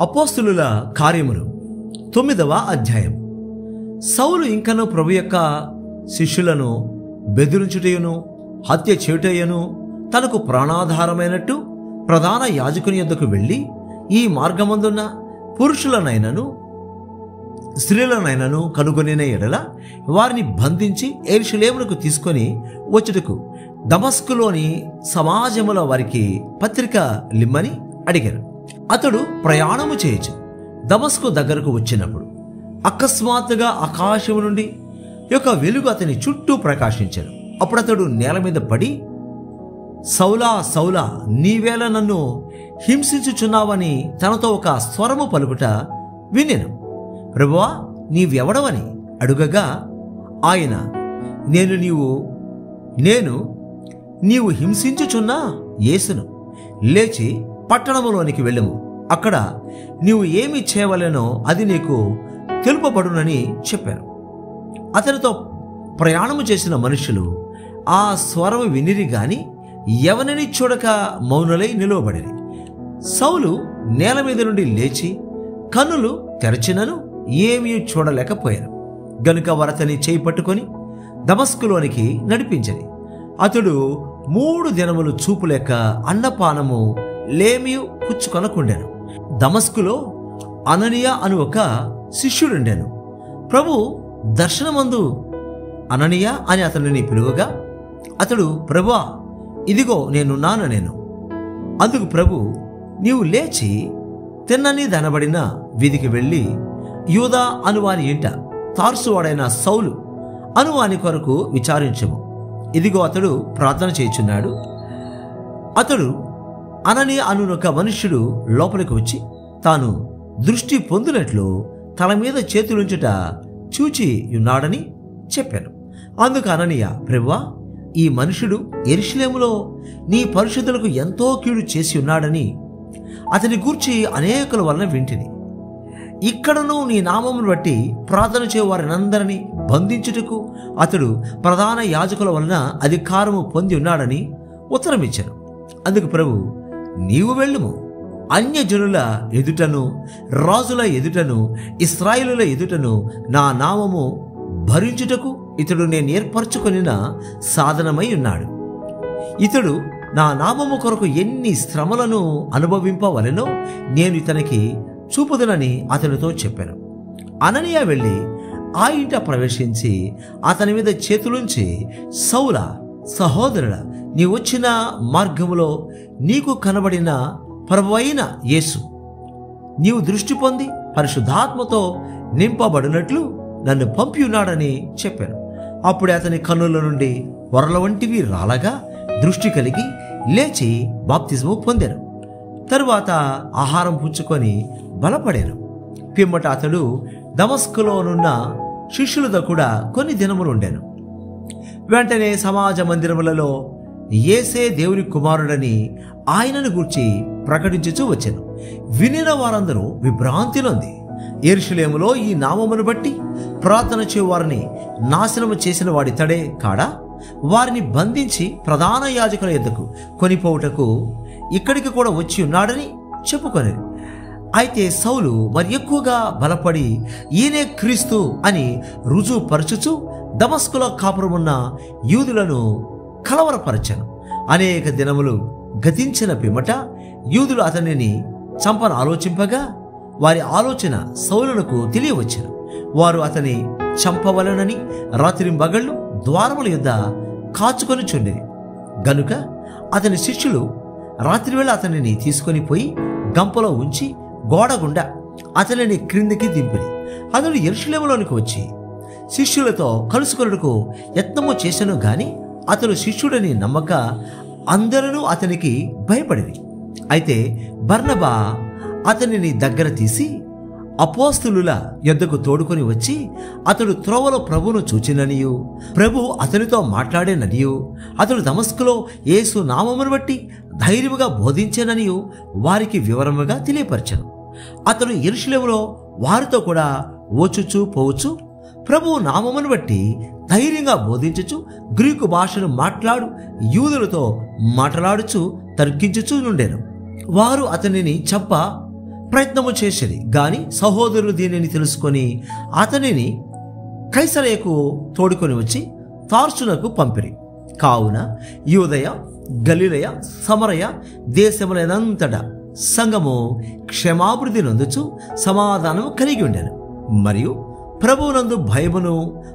అపోస్తలుల కార్యములు 9వ అధ్యాయం. సౌలు ఇంకను ప్రభు యొక్క శిష్యులను బెదిరించుటయును హత్య చేయుటయును తనకు ప్రాణాధారమైనట్టు ప్రధాన యాజకుని యొద్దకు వెళ్ళి, ఈ మార్గమందున్న పురుషులనైనను స్త్రీలనైనను కనుగొనిన ఎడల వారిని బంధించి యెరూషలేమునకు తీసుకొని వచ్చుటకు దమస్కులోని సమాజముల వారికి పత్రిక లిమ్మని అడిగారు. అతడు ప్రయాణము చేయొచ్చు దమస్కు దగ్గరకు వచ్చినప్పుడు అకస్మాత్తుగా ఆకాశము నుండి యొక్క వెలుగు అతని చుట్టూ ప్రకాశించాడు. అప్పుడు అతడు నేల మీద పడి, సౌలా సౌలా, నీవేళ నన్ను హింసించుచున్నావని తనతో ఒక స్వరము పలుకుట వినెను. ప్రభువా, నీవెవడవని అడుగగా ఆయన, నేను నీవు హింసించుచున్నా యేసును. లేచి పట్టణములోనికి వెళ్ళము, అక్కడ నీవు ఏమి చేయవలెనో అది నీకు తెలుపబడునని చెప్పారు. అతనితో ప్రయాణము చేసిన మనుషులు ఆ స్వరము వినిరి గాని ఎవరిని చూడక మౌనులై నిలువబడిరి. సౌలు నేల మీద నుండి లేచి కన్నులు తెరచినను ఏమీ చూడలేకపోయాను. గనుక వారతని చేయి పట్టుకొని దమస్కులోనికి నడిపించని. అతడు 3 దినములు చూపులేక అన్నపానము లేమియు పుచ్చుకొనకుండాను. దమస్కులో అననీయ అను ఒక శిష్యుడుండెను. ప్రభు దర్శనమందు అననీయ అని అతనిని పిలువగా అతడు, ప్రభువా, ఇదిగో నేనున్నాను. అందుకు ప్రభు, నీవు లేచి తిన్నని దనబడిన వీధికి వెళ్ళి యూదా అనువాని ఇంట తార్సువాడైన సౌలు అనువాని కొరకు విచారించము. ఇదిగో అతడు ప్రార్థన చేయుచున్నాడు. అతడు అననీయ అనునొక మనుష్యుడు లోపలికి వచ్చి తాను దృష్టి పొందినట్లు తల మీద చేతులుంచుట చూచి ఉన్నాడని చెప్పాను. అందుకు అననీయ, ప్రభువా, ఈ మనుషుడు యెరూషలేములో నీ పరిశుద్ధులకు ఎంతో కీడు చేసి ఉన్నాడని అతని గూర్చి అనేకుల వలన వింటిని. ఇక్కడను నీ నామమును బట్టి ప్రార్థన చేయు వారినందరినీ బంధించుటకు అతడు ప్రధాన యాజకుల వలన అధికారము పొంది ఉన్నాడని ఉత్తరమిచ్చాను. అందుకు ప్రభు, నీవు వెళ్ళుము, అన్యజనుల ఎదుటను రాజుల ఎదుటను ఇశ్రాయేలుల ఎదుటను నా నామము భరించుటకు ఇతడు నేను ఏర్పరచుకొనిన సాధనమై ఉన్నాడు. ఇతడు నా నామము కొరకు ఎన్ని శ్రమలను అనుభవింపవలెనో నేను ఇతనికి చూపుదునని అతనితో చెప్పాను. అననీయ వెళ్ళి ఆ ఇంట ప్రవేశించి అతని మీద చేతులుంచి, సౌలా, సహోదరుడా, నీ వచ్చిన మార్గములో నీకు కనబడిన ప్రభువైన యేసు నీవు దృష్టి పొంది పరిశుద్ధాత్మతో నింపబడినట్లు నన్ను పంపి ఉన్నాడని చెప్పాను. అప్పుడే అతని కన్నుల నుండి పొరల వంటివి రాలగా దృష్టి కలిగి లేచి బాప్తిజము పొందాను. తరువాత ఆహారం పుచ్చుకొని బలపడాను. పిమ్మట అతడు దమస్కులోనున్న శిష్యులతో కూడా కొన్ని దినములు ఉండాను. వెంటనే సమాజ మందిరములలో యేసే దేవుని కుమారుడని ఆయనను గూర్చి ప్రకటించుచూ వచ్చాను. వినిన వారందరూ విభ్రాంతి నొంది, యెరూషలేములో ఈ నామమును బట్టి ప్రార్థన చేయువారిని నాశనము చేసిన వాడితడే కాడా? వారిని బంధించి ప్రధాన యాజకుల యొద్దకు కొనిపోవుటకు ఇక్కడికి కూడా వచ్చి ఉన్నాడని చెప్పుకొని. అయితే సౌలు మరి ఎక్కువగా బలపడి ఈయనే క్రీస్తు అని రుజువుపరచుచు దమస్కులో కాపురమున్న యూదులను కలవరపరచను. అనేక దినములు గతించిన పిమ్మట యూదులు అతనిని చంపన ఆలోచింపగా వారి ఆలోచన సౌలునకు తెలియవచ్చెను. వారు అతని చంపవలనని రాత్రింబగళ్ళు ద్వారముల యొద్ద కాచుకొని చుండిరి. గనుక అతని శిష్యులు రాత్రివేళ అతనిని తీసుకొని పోయి గంపలో ఉంచి గోడగుండా అతనిని క్రిందికి దింపిరి. అతడు యెరూషలేములోనికి వచ్చి శిష్యులతో కలుసుకొనుటకు యత్నము చేసెను గాని అతడు శిష్యుడని నమ్మక అందరూ అతనికి భయపడిరి. అయితే బర్నబా అతనిని దగ్గర తీసి అపోస్తలుల యొద్దకు తోడుకొని వచ్చి అతడు త్రోవలో ప్రభువును చూచిననియు ప్రభు అతనితో మాట్లాడేననియు అతడు దమస్కులో యేసు నామమును బట్టి ధైర్యముగా బోధించేననియు వారికి వివరముగా తెలియపరచను. అతడు యెరూషలేములో వారితో కూడా వచ్చుచూ పోవచ్చు ప్రభువు నామమును బట్టి ధైర్యంగా బోధించుచు గ్రీకు భాషను మాట్లాడు యూదులతో మాట్లాడుచు తర్కించుచూ నుండెను. వారు అతనిని చంప ప్రయత్నము చేసేది గాని సహోదరులు దీనిని తెలుసుకొని అతనిని కైసరయకు తోడుకొని వచ్చి తార్సునకు పంపిరి. కావున యూదయ, గలిలయ, సమరయ దేశములనంతటా సంఘము క్షేమాభివృద్ధి నొందుచు సమాధానము కలిగి ఉండెను. మరియు ప్రభువునందు భయమును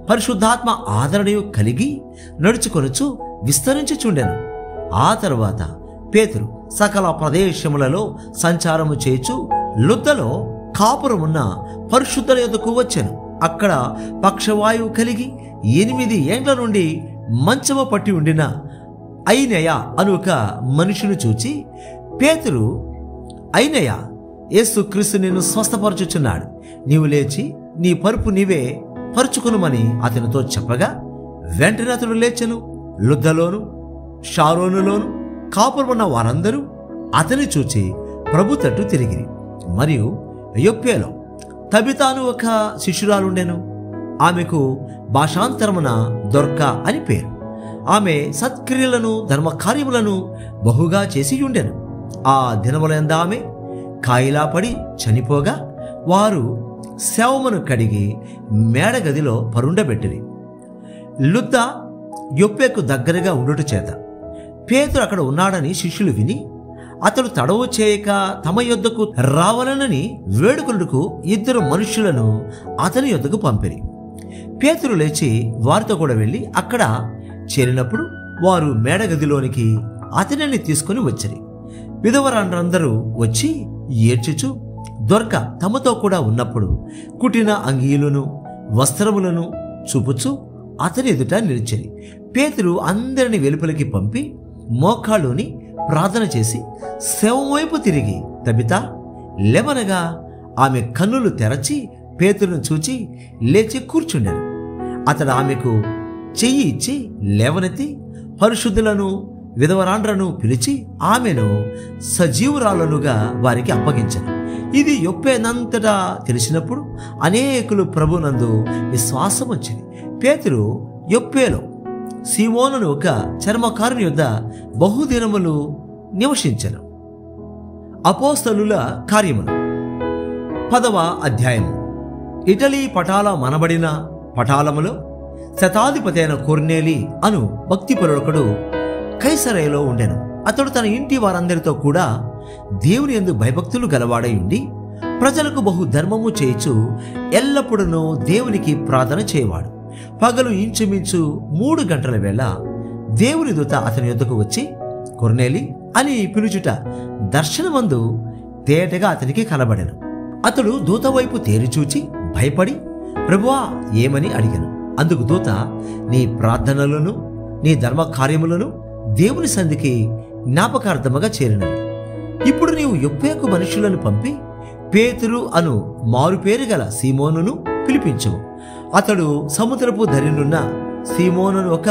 పరిశుద్ధాత్మ ఆదరణయు కలిగి నడుచుకొనుచు విస్తరించుచుండెను. ఆ తరువాత పేతురు సకల ప్రదేశములలో సంచారము చేయుచు లుద్దలో కాపురమున్న పరిశుద్ధుల యొద్దకు వచ్చెను. అక్కడ పక్షవాయువు కలిగి 8 ఏండ్ల నుండి మంచము పట్టి ఉండిన ఐనయ అను ఒక మనుషుని చూచి, పేతురు, ఐనయ, యేసుక్రీస్తు నిన్ను స్వస్థపరచుచున్నాడు, నీవు లేచి నీ పరుపు నీవే పరుచుకునుమని అతనితో చెప్పగా, వెంటనే అతడు లేచెను. లుద్దలోను షారోనులోను కాపురమున్న వారందరూ అతని చూచి ప్రభు తట్టు తిరిగిరి. మరియు యొప్పేలో తబితాను ఒక శిష్యురాలుండెను. ఆమెకు భాషాంతరమున దొర్క అని పేరు. ఆమె సత్క్రియలను ధర్మకార్యములను బహుగా చేసి ఉండెను. ఆ దినములందు ఆమె కాయిలా పడి చనిపోగా వారు శవమును కడిగి మేడగదిలో పరుండబెట్టిరి. లుద్ద యొప్పేకు దగ్గరగా ఉండుట చేత పేతురు అక్కడ ఉన్నాడని శిష్యులు విని అతడు తడవు చేయక తమ యొద్దకు రావాలనని వేడుకొనుటకు 2 మనుష్యులను అతని యొద్దకు పంపిరి. పేతురు లేచి వారితో కూడా వెళ్ళి అక్కడ చేరినప్పుడు వారు మేడగదిలోనికి అతనిని తీసుకుని వచ్చిరి. విధవరాండ్రందరూ వచ్చి ఏడ్చుచు దొర్క తమతో కూడా ఉన్నప్పుడు కుట్టిన అంగీలను వస్త్రములను చూపుచు అతని ఎదుట నిలిచిరి. పేతురు అందరిని వెలుపలికి పంపి మోకాళ్ళుని ప్రార్థన చేసి శవం వైపు తిరిగి, తబితా లేవనగా ఆమె కన్నులు తెరచి పేతురును చూచి లేచి కూర్చుండెను. అతడు ఆమెకు చెయ్యి ఇచ్చి లేవనెత్తి పరిశుద్ధులను విధవరాండ్రను పిలిచి ఆమెను సజీవురాలనుగా వారికి అప్పగించెను. ఇది యొప్పేనంతటా తెలిసినప్పుడు అనేకులు ప్రభునందు విశ్వాసం వచ్చింది. పేతురు యొప్పేలో సీమోనును ఒక చర్మకారుని యొద్ద బహుదినములు నివసించెను. అపోస్తలుల కార్యములు 10వ అధ్యాయము. ఇటలీ పటాల మనబడిన పటాలములో శతాధిపతి అయిన కొర్నేలి అను భక్తిపరుడొకడు కైసరయలో ఉండెను. అతడు తన ఇంటి వారందరితో కూడా దేవుని యందు భయభక్తులు గలవాడై ఉండి ప్రజలకు బహు ధర్మము చేయుచు ఎల్లప్పుడూ దేవునికి ప్రార్థన చేయవాడు. పగలు ఇంచుమించు 3 గంటల వేళ దేవుని దూత అతని యొద్దకు వచ్చి కొర్నేలి అని పిలుచుట దర్శనమందు తేటగా అతనికి కనబడెను. అతడు దూత వైపు తేరిచూచి భయపడి, ప్రభువా ఏమని అడిగాను. అందుకు దూత, నీ ప్రార్థనలను నీ ధర్మ కార్యములను దేవుని సంధికి జ్ఞాపకార్థముగా చేరినవి. ఇప్పుడు నీవు యొప్పేకు మనుషులను పంపి పేతురు అను మారుపేరు గల సీమోనును పిలిపించుము. అతడు సముద్రపు ధరినున్న సీమోనును ఒక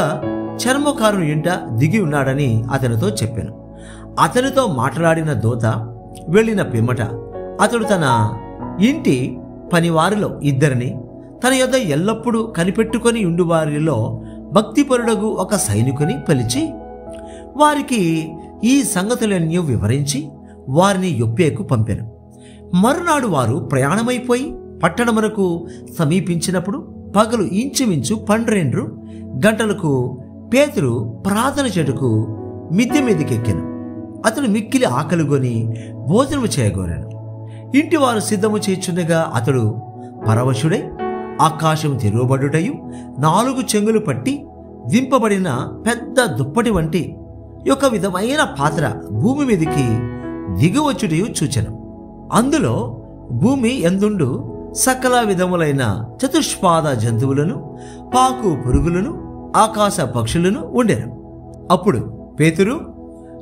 చర్మకారుని ఇంట దిగి ఉన్నాడని అతనితో చెప్పాను. అతనితో మాట్లాడిన దూత వెళ్ళిన పిమ్మట అతడు తన ఇంటి పనివారిలో 2 తన యొద్ద ఎల్లప్పుడూ కనిపెట్టుకొని ఉండువారిలో భక్తిపరుడగు ఒక సైనికుని పిలిచి వారికి ఈ సంగతులన్నీ వివరించి వారిని యొప్పేకు పంపెను. మరునాడు వారు ప్రయాణమైపోయి పట్టణమునకు సమీపించినప్పుడు పగలు ఇంచుమించు 12 గంటలకు పేతురు ప్రార్థన చెట్టుకు మిద్దె మీదకెక్కెను. అతడు మిక్కిలి ఆకలిగొని భోజనము చేయగోరాను. ఇంటి వారు సిద్ధము చేయుచుండగా అతడు పరవశుడై ఆకాశం తెరువబడుటయు 4 చెంగులు పట్టి దింపబడిన పెద్ద దుప్పటి వంటి ఒక విధమైన పాత్ర భూమి మీదికి దిగువచ్చుటయు చూచెను. అందులో భూమి ఎందుండు సకల విధములైన చతుష్పాద జంతువులను, పాకు పురుగులను, ఆకాశ పక్షులను ఉండెను. అప్పుడు పేతురు,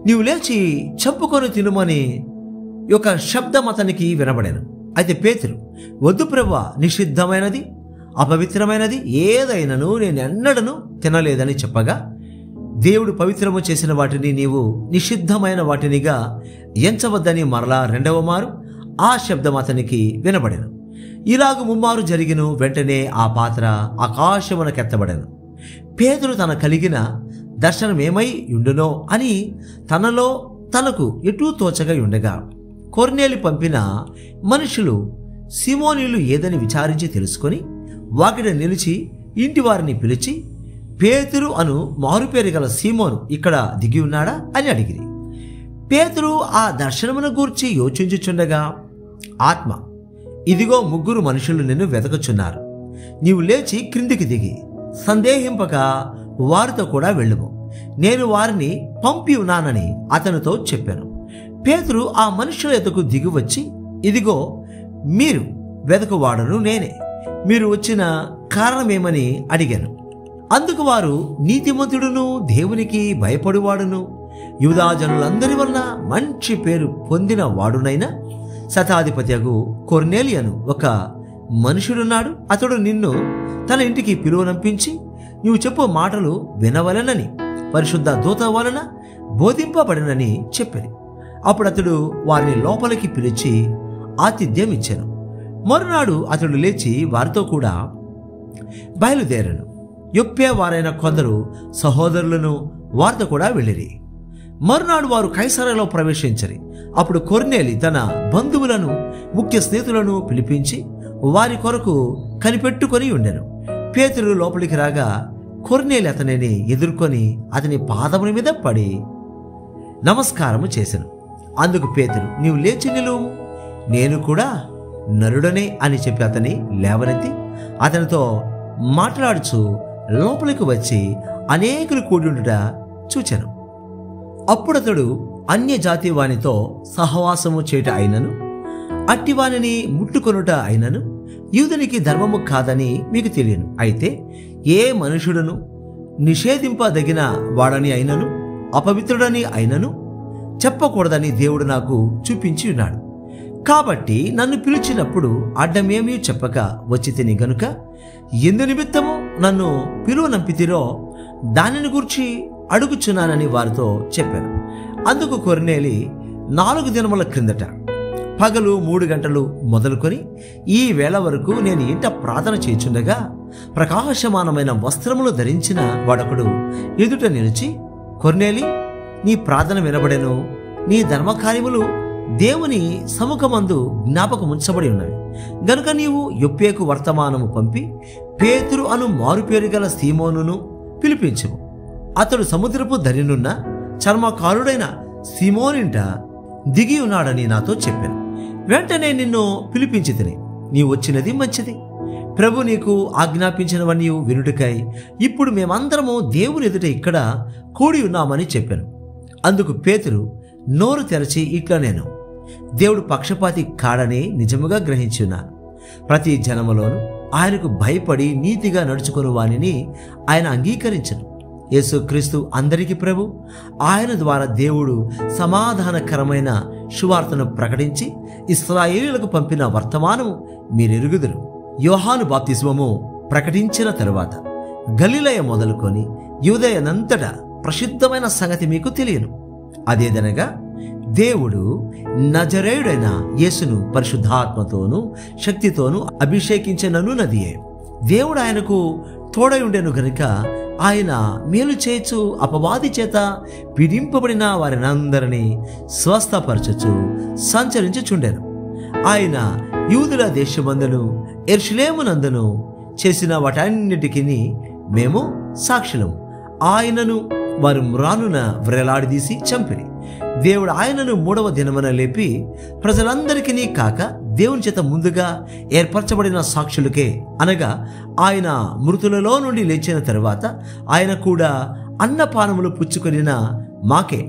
నీవు లేచి చంపుకొని తినుమని ఒక శబ్దం అతనికి వినబడెను. అయితే పేతురు, వద్దు ప్రభువా, నిషిద్ధమైనది అపవిత్రమైనది ఏదైనను నేనెన్నడను తినలేదని చెప్పగా, దేవుడు పవిత్రము చేసిన వాటిని నీవు నిషిద్ధమైన వాటినిగా ఎంచవద్దని మరలా 2వ మారు ఆ శబ్దం అతనికి వినబడెను. ఇలాగు 3 మారు జరిగిను. వెంటనే ఆ పాత్ర ఆకాశమునకెత్తబడెను. పేతురు తన కలిగిన దర్శనమేమై ఉండునో అని తనలో తనకు ఎటూ తోచగా ఉండగా కొర్నేలి పంపిన మనుషులు సీమోనీయులు ఏదని విచారించి తెలుసుకొని వాకిట నిలిచి ఇంటి వారిని పిలిచి, పేతురు అను మారుపేరు గల సీమోను ఇక్కడ దిగి ఉన్నాడా అని అడిగిరి. పేతురు ఆ దర్శనమును గూర్చి యోచించుచుండగా ఆత్మ, ఇదిగో 3 మనుషులు నిన్ను వెతకుచున్నారు. నీవు లేచి క్రిందికి దిగి సందేహింపక వారితో కూడా వెళ్ళుము. నేను వారిని పంపి ఉన్నానని అతనితో చెప్పాను. పేతురు ఆ మనుషుల ఎదుకు దిగి వచ్చి, ఇదిగో మీరు వెతకువాడను నేనే, మీరు వచ్చిన కారణమేమని అడిగాను. అందుకు వారు, నీతిమంతుడును దేవునికి భయపడువాడును యూదాజనులందరి వలన మంచి పేరు పొందిన వాడునైనా శతాధిపతియగు కొర్నేలియను ఒక మనుషుడున్నాడు. అతడు నిన్ను తన ఇంటికి పిలువనంపించి నీవు చెప్పు మాటలు వినవలెనని పరిశుద్ధ దూత వలన బోధింపబడినని చెప్పారు. అప్పుడు అతడు వారిని లోపలికి పిలిచి ఆతిథ్యం ఇచ్చాను. మరునాడు అతడు లేచి వారితో కూడా బయలుదేరాను. యొప్పే వారైన కొందరు సహోదరులను వారితో కూడా వెళ్ళిరి. మరునాడు వారు కైసరలో ప్రవేశించరి. అప్పుడు కొర్నేలి తన బంధువులను ముఖ్య స్నేహితులను పిలిపించి వారి కొరకు కనిపెట్టుకొని ఉండెను. పేతురు లోపలికి రాగా కొర్నేలి అతనిని ఎదుర్కొని అతని పాదముల మీద పడి నమస్కారము చేసెను. అందుకు పేతురు, నీవు లేచి నిలువు, నేను కూడా నరుడనే అని చెప్పి అతని లేవనెత్తి అతనితో మాట్లాడుచు లోపలికి వచ్చి అనేకులు కూడి ఉండుట చూచెను. అప్పుడతడు అన్యజాతి వానితో సహవాసము చేయుట అయినను అట్టివానిని ముట్టుకొనుట అయినను యూదునికి ధర్మము కాదని మీకు తెలియను. అయితే ఏ మనుషుడును నిషేధింపదగిన వాడని అయినను అపవిత్రుడని అయినను చెప్పకూడదని దేవుడు నాకు చూపించి ఉన్నాడు. కాబట్టి నన్ను పిలిచినప్పుడు అడ్డమేమీ చెప్పక వచ్చి తిని గనుక ఎందు నిమిత్తము నన్ను పిలువనంపితిరో దానిని గురించి అడుగుచున్నానని వారితో చెప్పాను. అందుకు కొర్నేలి 4 దినముల క్రిందట పగలు 3 గంటలు మొదలుకొని ఈ వేళ వరకు నేను ఇంట ప్రార్థన చేయుచుండగా ప్రకాశమానమైన వస్త్రములు ధరించిన వాడొకడు ఎదుట నిలిచి, కొర్నేలి, నీ ప్రార్థన వినబడెను, నీ ధర్మకార్యములు దేవుని సముఖమందు జ్ఞాపకముంచబడి ఉన్నవి గనుక నీవు యొప్పేకు వర్తమానము పంపి పేతురు అను మారుపేరు గల సీమోనును పిలిపించుము. అతడు సముద్రపు ధరినున్న చర్మకారుడైన సీమోనింట దిగి ఉన్నాడని నాతో చెప్పాను. వెంటనే నిన్ను పిలిపించి తిని నీవు వచ్చినది మంచిది. ప్రభు నీకు ఆజ్ఞాపించినవన్నీ వినుటకై ఇప్పుడు మేమందరము దేవుని ఎదుట ఇక్కడ కూడి ఉన్నామని చెప్పాను. అందుకు పేతురు నోరు తెరచి ఇట్లా, నేను దేవుడు పక్షపాతి కాడని నిజముగా గ్రహించి ఉన్నాను. ప్రతి జనములోను ఆయనకు భయపడి నీతిగా నడుచుకుని వానిని ఆయన అంగీకరించను. యేసుక్రీస్తు అందరికీ ప్రభు. ఆయన ద్వారా దేవుడు సమాధానకరమైన సువార్తను ప్రకటించి ఇశ్రాయేలులకు పంపిన వర్తమానము మీరెరుగుదురు. యోహాను బాప్తిస్మము ప్రకటించిన తరువాత గలిలయ మొదలుకొని యూదయనంతటా ప్రసిద్ధమైన సంగతి మీకు తెలియను. అదేదనగా దేవుడు నజరేయుడైన యేసును పరిశుద్ధాత్మతోనూ శక్తితోనూ అభిషేకించననున్నదియే. దేవుడు ఆయనకు తోడై ఉండెను గనుక ఆయన మేలు చేయుచు అపవాది చేత పీడింపబడిన వారినందరినీ స్వస్థపరచుచు సంచరించుచుండెను. ఆయన యూదుల దేశమందును యెరూషలేమునందును చేసిన వాటన్నిటికీ మేము సాక్షులము. ఆయనను వారు మ్రానున వ్రేలాడదీసి చంపిరి. దేవుడు ఆయనను 3వ దినమున లేపి ప్రజలందరికీ కాక దేవుని చేత ముందుగా ఏర్పరచబడిన సాక్షులకే, అనగా ఆయన మృతులలో నుండి లేచిన తరువాత ఆయన కూడా అన్నపానములు పుచ్చుకొనిన మాకే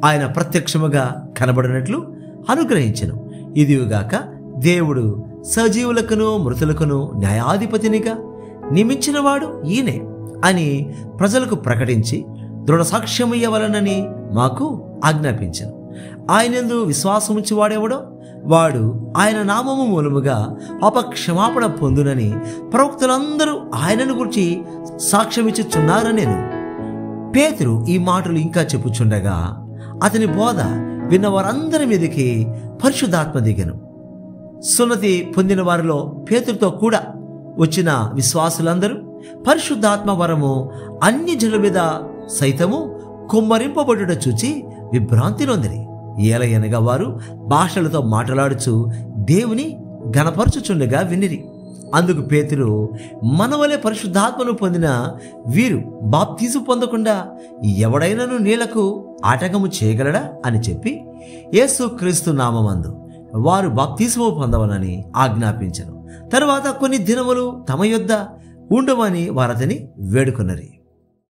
ఆయన ప్రత్యక్షముగా కనబడినట్లు అనుగ్రహించెను. ఇదిగాక దేవుడు సజీవులకును మృతులకును న్యాయాధిపతినిగా నియమించినవాడు ఈయనే అని ప్రజలకు ప్రకటించి దృఢ సాక్ష్యమయ్యవలనని మాకు ఆజ్ఞాపించను. ఆయనందు విశ్వాసముంచి వాడెవడో వాడు ఆయన నామము మూలముగా పాపక్షమాపణ పొందునని ప్రవక్తలందరూ ఆయనను గురించి సాక్ష్యమిచ్చుచున్నారనేను. పేతురు ఈ మాటలు ఇంకా చెప్పుచుండగా అతని బోధ విన్న వారందరి మీదకి పరిశుద్ధాత్మ దిగెను. సున్నతి పొందిన వారిలో పేతురుతో కూడా వచ్చిన విశ్వాసులందరూ పరిశుద్ధాత్మ వరము అన్ని జనుల మీద సైతము కుమ్మరింపబడుట చూచి విభ్రాంతి నొందిరి. ఏలయనగా వారు భాషలతో మాట్లాడుచు దేవుని ఘనపరచుచుండగా వినిరి. అందుకు పేతురు, మనవలే పరిశుద్ధాత్మను పొందిన వీరు బాప్తీసు పొందకుండా ఎవడైనాను నీళ్లకు ఆటంకము చేయగలడా అని చెప్పి యేసుక్రీస్తు నామమందు వారు బాప్తీసము పొందవనని ఆజ్ఞాపించెను. తరువాత కొన్ని దినములు తమ యొద్ద ఉండమని వారతని వేడుకొన్నరి.